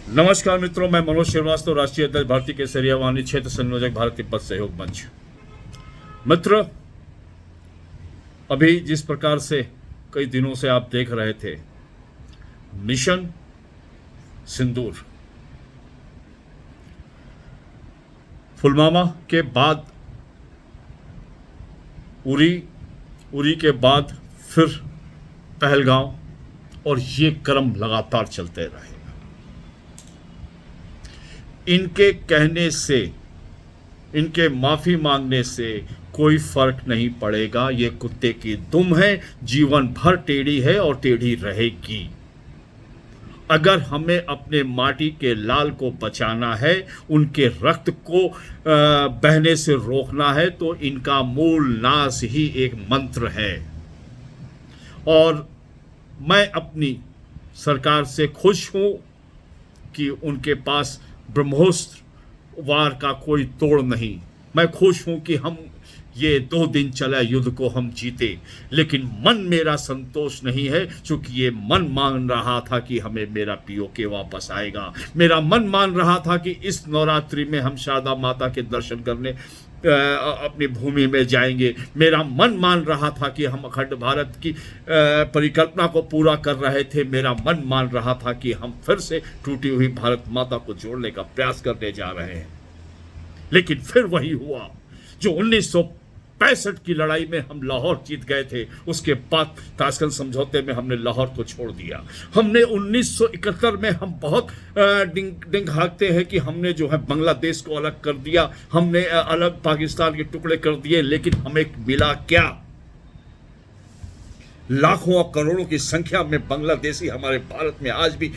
नमस्कार मित्रों, मैं मनोज श्रीवास्तव, राष्ट्रीय अध्यक्ष भारतीय केसरिया वाहिनी क्षेत्र संयोजक भारत तिब्बत सहयोग मंच। मित्र, अभी जिस प्रकार से कई दिनों से आप देख रहे थे मिशन सिंदूर, पुलवामा के बाद उरी के बाद फिर पहलगांव, और ये क्रम लगातार चलते रहेगा। इनके कहने से, इनके माफी मांगने से कोई फर्क नहीं पड़ेगा। ये कुत्ते की दुम है, जीवन भर टेढ़ी है और टेढ़ी रहेगी। अगर हमें अपने माटी के लाल को बचाना है, उनके रक्त को बहने से रोकना है, तो इनका मूल नाश ही एक मंत्र है। और मैं अपनी सरकार से खुश हूं कि उनके पास ब्रह्मोस्त्र वार का कोई तोड़ नहीं। मैं खुश हूं कि हम ये 2 दिन चला युद्ध को हम जीते, लेकिन मन मेरा संतोष नहीं है, क्योंकि ये मन मान रहा था कि हमें मेरा पीओके वापस आएगा। मेरा मन मान रहा था कि इस नवरात्रि में हम शारदा माता के दर्शन करने अपनी भूमि में जाएंगे। मेरा मन मान रहा था कि हम अखंड भारत की परिकल्पना को पूरा कर रहे थे। मेरा मन मान रहा था कि हम फिर से टूटी हुई भारत माता को जोड़ने का प्रयास करने जा रहे हैं। लेकिन फिर वही हुआ जो 1965 की लड़ाई में हम लाहौर जीत गए थे। उसके बाद ताशकंद समझौते में हमने लाहौर को छोड़ दिया। हमने 1971 में हम बहुत डिंग हाँकते हैं कि हमने जो है बांग्लादेश को अलग कर दिया, हमने अलग पाकिस्तान के टुकड़े कर दिए, लेकिन हमें मिला क्या? लाखों और करोड़ों की संख्या में बांग्लादेशी हमारे भारत में आज भी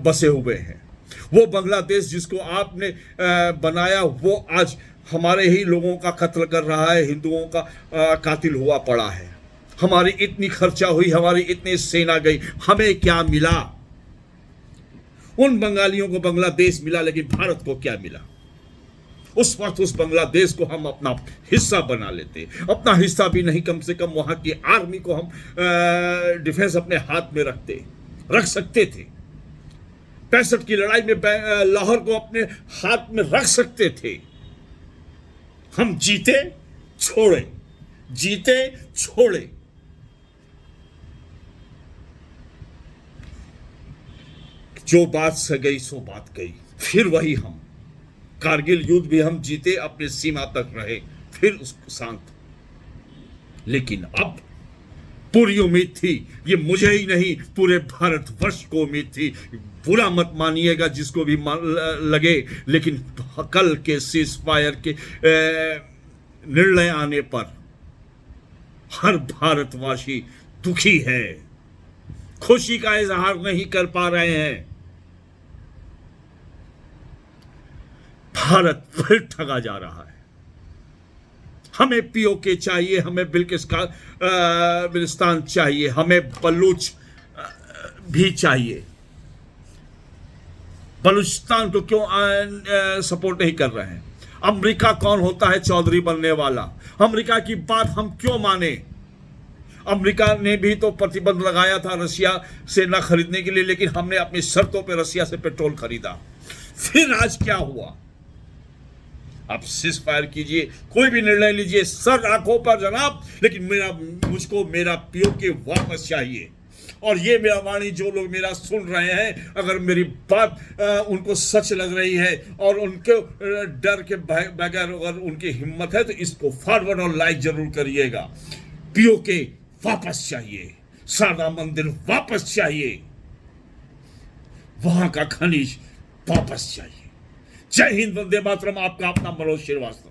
बसे हुए हैं। वो बांग्लादेश जिसको आपने बनाया, वो आज हमारे ही लोगों का कत्ल कर रहा है, हिंदुओं का कातिल हुआ पड़ा है। हमारी इतनी खर्चा हुई, हमारी इतनी सेना गई, हमें क्या मिला? उन बंगालियों को बांग्लादेश मिला, लेकिन भारत को क्या मिला? उस वक्त उस बांग्लादेश को हम अपना हिस्सा बना लेते। अपना हिस्सा भी नहीं, कम से कम वहां की आर्मी को हम डिफेंस अपने हाथ में रख सकते थे। 65 की लड़ाई में लाहौर को अपने हाथ में रख सकते थे। हम जीते छोड़े, जीते छोड़े। जो बात से गई सो बात गई। फिर वही हम कारगिल युद्ध भी हम जीते, अपने सीमा तक रहे, फिर उसको शांत। लेकिन अब पूरी उम्मीद थी, ये मुझे ही नहीं पूरे भारतवर्ष को उम्मीद थी। बुरा मत मानिएगा जिसको भी लगे, लेकिन कल के सीज़फायर के निर्णय आने पर हर भारतवासी दुखी है, खुशी का इजहार नहीं कर पा रहे हैं। भारत फिर ठगा जा रहा है। हमें पीओके चाहिए, हमें बिल्किस्तान चाहिए, हमें बलूच भी चाहिए। बलूचिस्तान को क्यों सपोर्ट नहीं कर रहे हैं? अमेरिका कौन होता है चौधरी बनने वाला? अमेरिका की बात हम क्यों माने? अमेरिका ने भी तो प्रतिबंध लगाया था रशिया से न खरीदने के लिए, लेकिन हमने अपनी शर्तों पर रशिया से पेट्रोल खरीदा। फिर आज क्या हुआ? आप सीज़फायर कीजिए, कोई भी निर्णय लीजिए, सर आंखों पर जनाब, लेकिन मुझको मेरा पीओके वापस चाहिए। और ये मेरा वाणी जो लोग मेरा सुन रहे हैं, अगर मेरी बात उनको सच लग रही है और उनके डर के बगैर अगर उनकी हिम्मत है, तो इसको फॉरवर्ड और लाइक जरूर करिएगा। पीओके वापस चाहिए, शारदा मंदिर वापस चाहिए, वहां का खनिज वापस चाहिए। जय हिंद, वंदे मातरम। आपका अपना मनोज श्रीवास्तव।